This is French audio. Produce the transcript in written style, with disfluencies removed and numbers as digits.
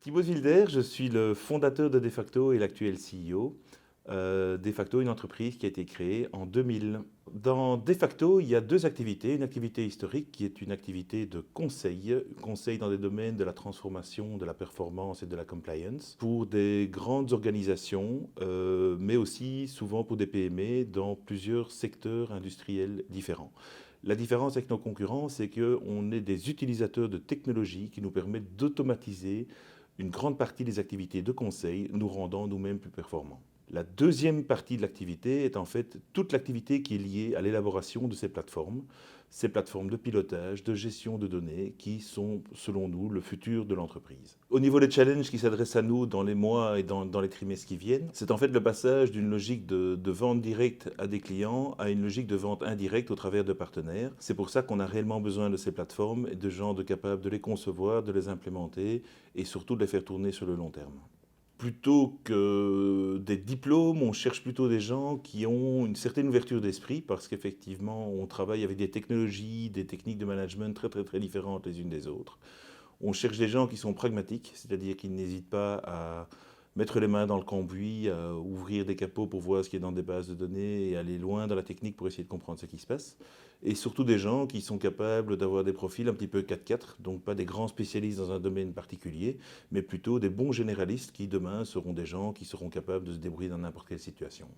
Thibaut Wilder, je suis le fondateur de Defacto et l'actuel CEO. Defacto, une entreprise qui a été créée en 2000. Dans Defacto, il y a deux activités. Une activité historique qui est une activité de conseil dans des domaines de la transformation, de la performance et de la compliance pour des grandes organisations, mais aussi souvent pour des PME dans plusieurs secteurs industriels différents. La différence avec nos concurrents, c'est qu'on est des utilisateurs de technologies qui nous permettent d'automatiser une grande partie des activités de conseil, nous rendant nous-mêmes plus performants. La deuxième partie de l'activité est en fait toute l'activité qui est liée à l'élaboration de ces plateformes de pilotage, de gestion de données, qui sont, selon nous, le futur de l'entreprise. Au niveau des challenges qui s'adressent à nous dans les mois et dans les trimestres qui viennent, c'est en fait le passage d'une logique de vente directe à des clients à une logique de vente indirecte au travers de partenaires. C'est pour ça qu'on a réellement besoin de ces plateformes et de gens capables de les concevoir, de les implémenter et surtout de les faire tourner sur le long terme. Plutôt que des diplômes, on cherche plutôt des gens qui ont une certaine ouverture d'esprit parce qu'effectivement, on travaille avec des technologies, des techniques de management très différentes les unes des autres. On cherche des gens qui sont pragmatiques, c'est-à-dire qui n'hésitent pas à mettre les mains dans le cambouis, à ouvrir des capots pour voir ce qui est dans des bases de données et aller loin dans la technique pour essayer de comprendre ce qui se passe. Et surtout des gens qui sont capables d'avoir des profils un petit peu 4x4, donc pas des grands spécialistes dans un domaine particulier, mais plutôt des bons généralistes qui demain seront des gens qui seront capables de se débrouiller dans n'importe quelle situation.